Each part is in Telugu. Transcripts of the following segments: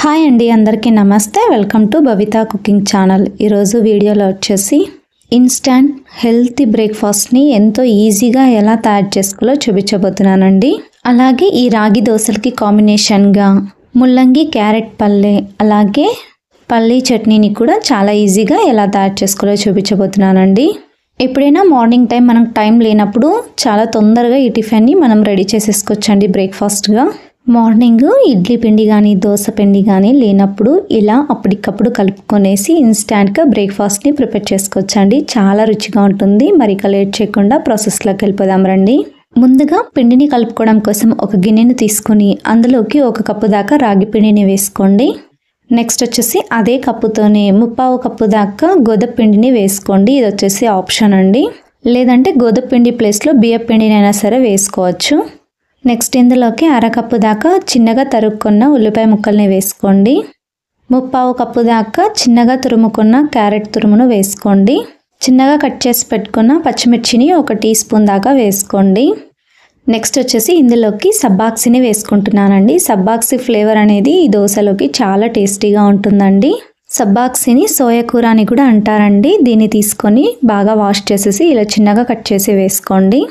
హాయ్ అండి, అందరికీ నమస్తే. Welcome to Bhavitha cooking channel. ఈరోజు వీడియోలో వచ్చేసి ఇన్స్టంట్ హెల్తీ బ్రేక్ఫాస్ట్ని ఎంతో ఈజీగా ఎలా తయారు చేసుకోవాలో చూపించబోతున్నానండి. అలాగే ఈ రాగి దోశలకి కాంబినేషన్గా ముల్లంగి క్యారెట్ పల్లె అలాగే పల్లీ చట్నీని కూడా చాలా ఈజీగా ఎలా తయారు చేసుకోవాలో చూపించబోతున్నానండి. ఎప్పుడైనా మార్నింగ్ టైం మనకు టైం లేనప్పుడు చాలా తొందరగా ఈ టిఫిన్ని మనం రెడీ చేసేసుకోవచ్చండి బ్రేక్ఫాస్ట్గా. మార్నింగ్ ఇడ్లీ పిండి కానీ దోశ పిండి కానీ లేనప్పుడు ఇలా అప్పటికప్పుడు కలుపుకొనేసి ఇన్స్టాంట్గా బ్రేక్ఫాస్ట్ని ప్రిపేర్ చేసుకోవచ్చండి. చాలా రుచిగా ఉంటుంది. మరి ఇక లేట్ చేయకుండా ప్రాసెస్లోకి వెళ్ళిపోదాం రండి. ముందుగా పిండిని కలుపుకోవడం కోసం ఒక గిన్నెని తీసుకొని అందులోకి 1 కప్పు దాకా రాగి పిండిని వేసుకోండి. నెక్స్ట్ వచ్చేసి అదే కప్పుతోనే 1/4 కప్పు దాకా గోధుమ పిండిని వేసుకోండి. ఇది వచ్చేసి ఆప్షన్ అండి, లేదంటే గోధుమ పిండి ప్లేస్లో బియ్య పిండినైనా సరే వేసుకోవచ్చు. నెక్స్ట్ ఇందులోకి 1/2 కప్పు దాకా చిన్నగా తరుక్కున్న ఉల్లిపాయ ముక్కల్ని వేసుకోండి. 1/4 కప్పు దాకా చిన్నగా తురుముకున్న క్యారెట్ తురుమును వేసుకోండి. చిన్నగా కట్ చేసి పెట్టుకున్న పచ్చిమిర్చిని 1 టీ స్పూన్ దాకా వేసుకోండి. నెక్స్ట్ వచ్చేసి ఇందులోకి సబ్బాక్సిని వేసుకుంటున్నానండి. సబ్బాక్సి ఫ్లేవర్ అనేది ఈ దోశలోకి చాలా టేస్టీగా ఉంటుందండి. సబ్బాక్సిని సోయా కూర అని కూడా అంటారండి. దీన్ని తీసుకొని బాగా వాష్ చేసేసి ఇలా చిన్నగా కట్ చేసి వేసుకోండి.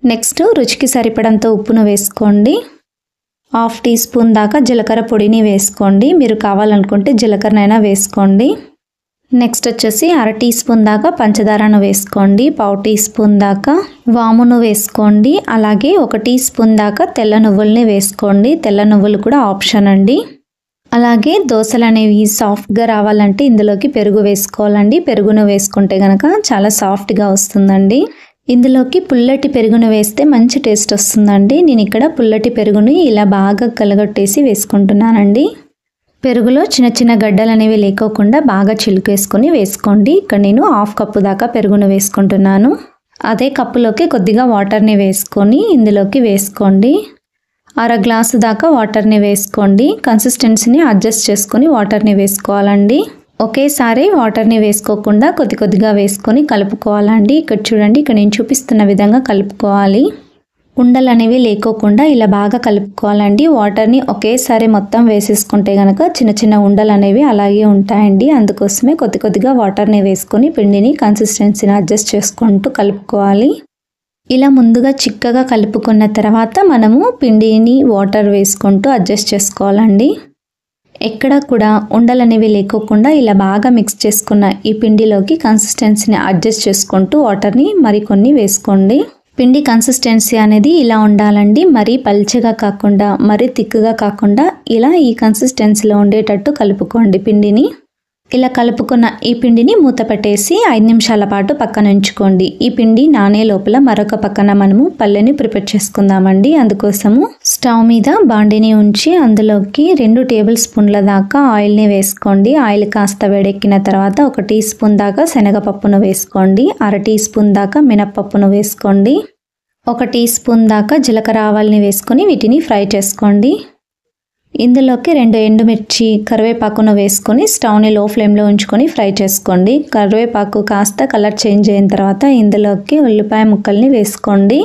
నెక్స్ట్ రుచికి సరిపడంత ఉప్పును వేసుకోండి. 1/2 టీ స్పూన్ దాకా జీలకర్ర పొడిని వేసుకోండి. మీరు కావాలనుకుంటే జీలకర్రనైనా వేసుకోండి. నెక్స్ట్ వచ్చేసి 1/2 టీ స్పూన్ దాకా పంచదారను వేసుకోండి. 1/4 టీ స్పూన్ దాకా వామును వేసుకోండి. అలాగే 1 టీ స్పూన్ దాకా తెల్ల నువ్వుల్ని వేసుకోండి. తెల్ల నువ్వులు కూడా ఆప్షన్ అండి. అలాగే దోశలు అనేవి సాఫ్ట్గా రావాలంటే ఇందులోకి పెరుగు వేసుకోవాలండి. పెరుగును వేసుకుంటే కనుక చాలా సాఫ్ట్గా వస్తుందండి. ఇందులోకి పుల్లటి పెరుగును వేస్తే మంచి టేస్ట్ వస్తుందండి. నేను ఇక్కడ పుల్లటి పెరుగుని ఇలా బాగా కలగొట్టేసి వేసుకుంటున్నానండి. పెరుగులో చిన్న చిన్న గడ్డలు అనేవి లేకోకుండా బాగా చిలుకేసుకొని వేసుకోండి. ఇక్కడ నేను 1/2 కప్పు దాకా పెరుగును వేసుకుంటున్నాను. అదే కప్పులోకి కొద్దిగా వాటర్ని వేసుకొని ఇందులోకి వేసుకోండి. 1/2 గ్లాసు దాకా వాటర్ని వేసుకోండి. కన్సిస్టెన్సీని అడ్జస్ట్ చేసుకొని వాటర్ని వేసుకోవాలండి. ఒకేసారి వాటర్ని వేసుకోకుండా కొద్దిగా వేసుకొని కలుపుకోవాలండి. ఇక్కడ చూడండి, ఇక్కడ నేను చూపిస్తున్న విధంగా కలుపుకోవాలి. ఉండలు అనేవి లేకోకుండా ఇలా బాగా కలుపుకోవాలండి. వాటర్ని ఒకేసారి మొత్తం వేసేసుకుంటే కనుక చిన్న చిన్న ఉండలు అనేవి అలాగే ఉంటాయండి. అందుకోసమే కొద్దిగా వాటర్ని వేసుకొని పిండిని కన్సిస్టెన్సీని అడ్జస్ట్ చేసుకుంటూ కలుపుకోవాలి. ఇలా ముందుగా చిక్కగా కలుపుకున్న తర్వాత మనము పిండిని వాటర్ వేసుకుంటూ అడ్జస్ట్ చేసుకోవాలండి. ఎక్కడ కూడా ఉండలు అనేవి లేకోకుండా ఇలా బాగా మిక్స్ చేసుకున్న ఈ పిండిలోకి కన్సిస్టెన్సీని అడ్జస్ట్ చేసుకుంటూ వాటర్ని మరికొన్ని వేసుకోండి. పిండి కన్సిస్టెన్సీ అనేది ఇలా ఉండాలండి. మరీ పల్చగా కాకుండా మరీ థిక్గా కాకుండా ఇలా ఈ కన్సిస్టెన్సీలో ఉండేటట్టు కలుపుకోండి పిండిని. ఇలా కలుపుకున్న ఈ పిండిని మూత పెట్టేసి 5 నిమిషాల పాటు పక్కన ఉంచుకోండి. ఈ పిండి నానే లోపల మరొక పక్కన మనము పల్లెని ప్రిపేర్ చేసుకుందామండి. అందుకోసము స్టవ్ మీద బాండిని ఉంచి అందులోకి 2 టేబుల్ స్పూన్ల దాకా ఆయిల్ని వేసుకోండి. ఆయిల్ కాస్త వేడెక్కిన తర్వాత 1 టీ స్పూన్ దాకా శనగపప్పును వేసుకోండి. 1/2 టీ స్పూన్ దాకా మినప్పప్పును వేసుకోండి. 1 టీ స్పూన్ దాకా జీలకర్ర ఆవాల్ని వేసుకొని వీటిని ఫ్రై చేసుకోండి. ఇందులోకి 2 ఎండుమిర్చి కరివేపాకును వేసుకొని స్టవ్ని లో ఫ్లేమ్లో ఉంచుకొని ఫ్రై చేసుకోండి. కరివేపాకు కాస్త కలర్ చేంజ్ అయిన తర్వాత ఇందులోకి ఉల్లిపాయ ముక్కల్ని వేసుకోండి.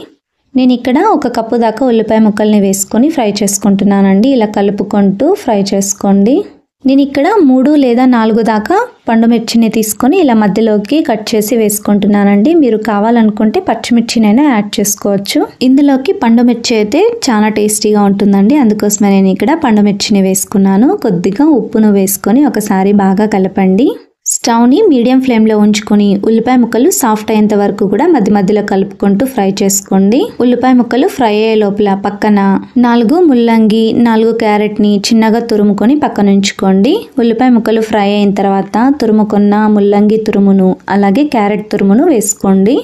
నేను ఇక్కడ 1 కప్పు దాకా ఉల్లిపాయ ముక్కల్ని వేసుకొని ఫ్రై చేసుకుంటున్నానండి. ఇలా కలుపుకుంటూ ఫ్రై చేసుకోండి. నేను ఇక్కడ 3 లేదా 4 దాకా పండుమిర్చిని తీసుకొని ఇలా మధ్యలోకి కట్ చేసి వేసుకుంటున్నానండి. మీరు కావాలనుకుంటే పచ్చిమిర్చినైనా యాడ్ చేసుకోవచ్చు. ఇందులోకి పండుమిర్చి అయితే చాలా టేస్టీగా ఉంటుందండి. అందుకోసమే నేను ఇక్కడ పండుమిర్చిని వేసుకున్నాను. కొద్దిగా ఉప్పును వేసుకొని ఒకసారి బాగా కలపండి. స్టవ్ని మీడియం ఫ్లేమ్లో ఉంచుకొని ఉల్లిపాయ ముక్కలు సాఫ్ట్ అయ్యేంత వరకు కూడా మధ్యలో కలుపుకుంటూ ఫ్రై చేసుకోండి. ఉల్లిపాయ ముక్కలు ఫ్రై అయ్యే లోపల పక్కన 4 ముల్లంగి 4 క్యారెట్ని చిన్నగా తురుముకొని పక్కన ఉంచుకోండి. ఉల్లిపాయ ముక్కలు ఫ్రై అయిన తర్వాత తురుముకున్న ముల్లంగి తురుమును అలాగే క్యారెట్ తురుమును వేసుకోండి.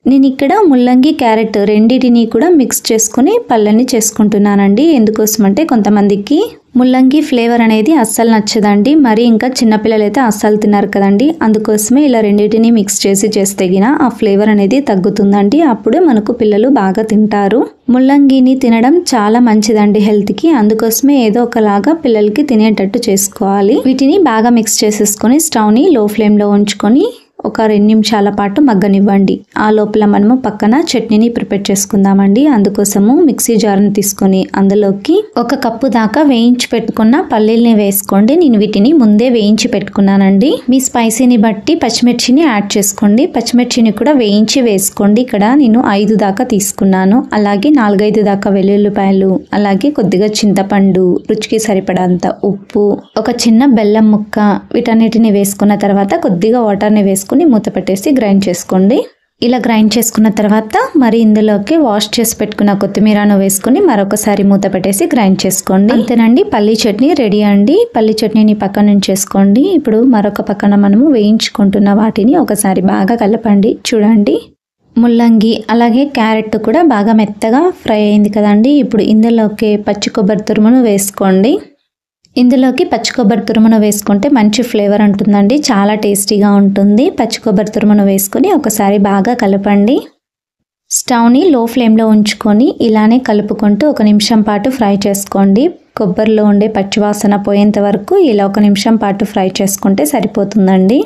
నేను ఇక్కడ ముల్లంగి క్యారెట్ రెండింటిని కూడా మిక్స్ చేసుకుని పల్లెని చేసుకుంటున్నానండి. ఎందుకోసమంటే కొంతమందికి ముల్లంగి ఫ్లేవర్ అనేది అస్సలు నచ్చదండి. మరి ఇంకా చిన్నపిల్లలు అయితే అస్సలు తిన్నారు కదండి. అందుకోసమే ఇలా రెండింటిని మిక్స్ చేసి చేస్తే ఆ ఫ్లేవర్ అనేది తగ్గుతుందండి. అప్పుడే మనకు పిల్లలు బాగా తింటారు. ముల్లంగిని తినడం చాలా మంచిదండి హెల్త్కి. అందుకోసమే ఏదో ఒకలాగా పిల్లలకి తినేటట్టు చేసుకోవాలి. వీటిని బాగా మిక్స్ చేసేసుకొని స్టవ్ని లో ఫ్లేమ్లో ఉంచుకొని ఒక 2 నిమిషాల పాటు మగ్గనివ్వండి. ఆ లోపల మనము పక్కన చట్నీని ప్రిపేర్ చేసుకుందామండి. అందుకోసము మిక్సీ జార్ని తీసుకొని అందులోకి 1 కప్పు దాకా వేయించి పెట్టుకున్న పల్లీల్ని వేసుకోండి. నేను వీటిని ముందే వేయించి పెట్టుకున్నానండి. మీ స్పైసీని బట్టి పచ్చిమిర్చిని యాడ్ చేసుకోండి. పచ్చిమిర్చిని కూడా వేయించి వేసుకోండి. ఇక్కడ నేను 5 దాకా తీసుకున్నాను. అలాగే 4-5 దాకా వెల్లుల్లిపాయలు, అలాగే కొద్దిగా చింతపండు, రుచికి సరిపడంత ఉప్పు, ఒక చిన్న బెల్లం ముక్క, వీటన్నిటిని వేసుకున్న తర్వాత కొద్దిగా వాటర్ని వేసుకుని మూత పెట్టేసి గ్రైండ్ చేసుకోండి. ఇలా గ్రైండ్ చేసుకున్న తర్వాత మరి ఇందులోకి వాష్ చేసి పెట్టుకున్న కొత్తిమీరను వేసుకుని మరొకసారి మూత పెట్టేసి గ్రైండ్ చేసుకోండి. అంతేనండి, పల్లీ చట్నీ రెడీ అండి. పల్లీ చట్నీని పక్కన ఉంచేసుకోండి. ఇప్పుడు మరొక పక్కన మనము వేయించుకుంటున్న వాటిని ఒకసారి బాగా కలపండి. చూడండి, ముల్లంగి అలాగే క్యారెట్ కూడా బాగా మెత్తగా ఫ్రై అయింది కదండి. ఇప్పుడు ఇందులోకి పచ్చి కొబ్బరి తురుమును వేసుకోండి. ఇందులోకి పచ్చి కొబ్బరి తురుమును వేసుకుంటే మంచి ఫ్లేవర్ ఉంటుందండి, చాలా టేస్టీగా ఉంటుంది. పచ్చి కొబ్బరి తురుమును వేసుకొని ఒకసారి బాగా కలపండి. స్టవ్ని లో ఫ్లేమ్లో ఉంచుకొని ఇలానే కలుపుకుంటూ 1 నిమిషం పాటు ఫ్రై చేసుకోండి. కొబ్బరిలో ఉండే పచ్చివాసన పోయేంత వరకు ఇలా 1 నిమిషం పాటు ఫ్రై చేసుకుంటే సరిపోతుందండి.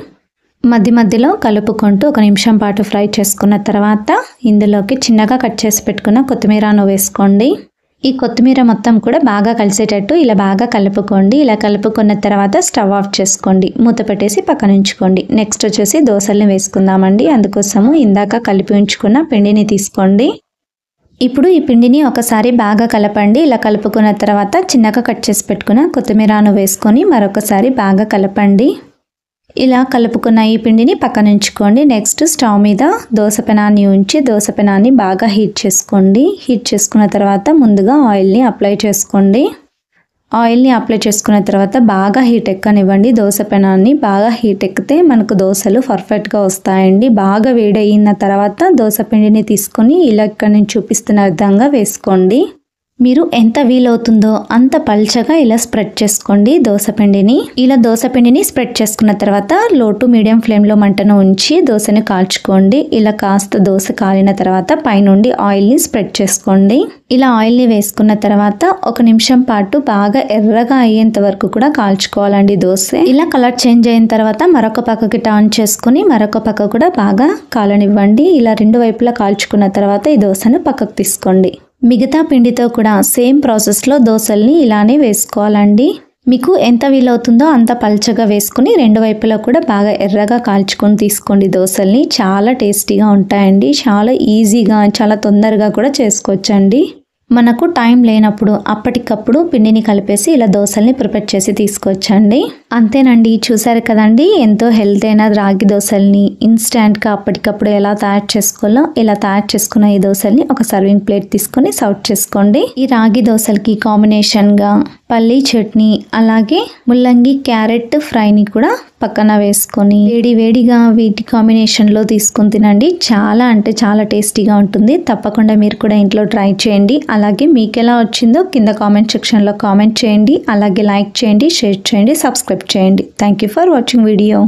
మధ్య మధ్యలో కలుపుకుంటూ 1 నిమిషం పాటు ఫ్రై చేసుకున్న తర్వాత ఇందులోకి చిన్నగా కట్ చేసి పెట్టుకున్న కొత్తిమీరను వేసుకోండి. ఈ కొత్తిమీర మొత్తం కూడా బాగా కలిసేటట్టు ఇలా బాగా కలుపుకోండి. ఇలా కలుపుకున్న తర్వాత స్టవ్ ఆఫ్ చేసుకోండి. మూత పెట్టేసి పక్కన ఉంచుకోండి. నెక్స్ట్ వచ్చేసి దోసల్ని వేసుకుందామండి. అందుకోసము ఇందాక కలిపి ఉంచుకున్న పిండిని తీసుకోండి. ఇప్పుడు ఈ పిండిని ఒకసారి బాగా కలపండి. ఇలా కలుపుకున్న తర్వాత చిన్నగా కట్ చేసి పెట్టుకున్న కొత్తిమీరను వేసుకొని మరొకసారి బాగా కలపండి. ఇలా కలుపుకున్న ఈ పిండిని పక్కన ఉంచుకోండి. నెక్స్ట్ స్టవ్ మీద దోస పెనాన్ని ఉంచి దోస పెనాన్ని బాగా హీట్ చేసుకోండి. హీట్ చేసుకున్న తర్వాత ముందుగా ఆయిల్ని అప్లై చేసుకోండి. ఆయిల్ని అప్లై చేసుకున్న తర్వాత బాగా హీట్ ఎక్కనివ్వండి. దోస పెనాన్ని బాగా హీట్ ఎక్కితే మనకు దోసలు పర్ఫెక్ట్గా వస్తాయండి. బాగా వేడయిన తర్వాత దోస పిండిని తీసుకొని ఇలా ఇక్కడ నేను చూపిస్తున్న విధంగా వేసుకోండి. మీరు ఎంత వీలవుతుందో అంత పల్చగా ఇలా స్ప్రెడ్ చేసుకోండి దోసపిండిని. ఇలా దోసపిండిని స్ప్రెడ్ చేసుకున్న తర్వాత లో టు మీడియం ఫ్లేమ్లో మంటను ఉంచి దోసని కాల్చుకోండి. ఇలా కాస్త దోస కాలిన తర్వాత పైనుండి ఆయిల్ని స్ప్రెడ్ చేసుకోండి. ఇలా ఆయిల్ని వేసుకున్న తర్వాత 1 నిమిషం పాటు బాగా ఎర్రగా అయ్యేంత వరకు కూడా కాల్చుకోవాలండి దోస. ఇలా కలర్ చేంజ్ అయిన తర్వాత మరొక పక్కకి టర్న్ చేసుకుని మరొక పక్క కూడా బాగా కాలనివ్వండి. ఇలా 2 వైపులా కాల్చుకున్న తర్వాత ఈ దోసను పక్కకు తీసుకోండి. మిగతా పిండితో కూడా సేమ్ ప్రాసెస్లో దోసల్ని ఇలానే వేసుకోవాలండి. మీకు ఎంత వీలవుతుందో అంత పల్చగా వేసుకుని 2 వైపులా కూడా బాగా ఎర్రగా కాల్చుకొని తీసుకోండి దోసల్ని. చాలా టేస్టీగా ఉంటాయండి. చాలా ఈజీగా చాలా తొందరగా కూడా చేసుకోవచ్చండి. మనకు టైం లేనప్పుడు అప్పటికప్పుడు పిండిని కలిపేసి ఇలా దోసల్ని ప్రిపేర్ చేసి తీసుకొచ్చండి. అంతేనండి, చూసారు కదండి ఎంతో హెల్తీ అయిన రాగి దోసల్ని ఇన్స్టాంట్గా అప్పటికప్పుడు ఎలా తయారు చేసుకోవాలో ఇలా తయారు చేసుకున్న ఈ దోసల్ని ఒక సర్వింగ్ ప్లేట్ తీసుకొని సర్వ్ చేసుకోండి. ఈ రాగి దోసలకి కాంబినేషన్గా పల్లీ చట్నీ అలాగే ముల్లంగి క్యారెట్ ఫ్రైని కూడా పక్కన వేసుకొని వేడిగా వీటి కాంబినేషన్లో తీసుకొని తినండి. చాలా అంటే చాలా టేస్టీగా ఉంటుంది. తప్పకుండా మీరు కూడా ఇంట్లో ట్రై చేయండి. అలాగే మీకు ఎలా వచ్చిందో కింద కామెంట్ సెక్షన్లో కామెంట్ చేయండి. అలాగే లైక్ చేయండి, షేర్ చేయండి, సబ్స్క్రైబ్ చేయండి. Thank you for watching video.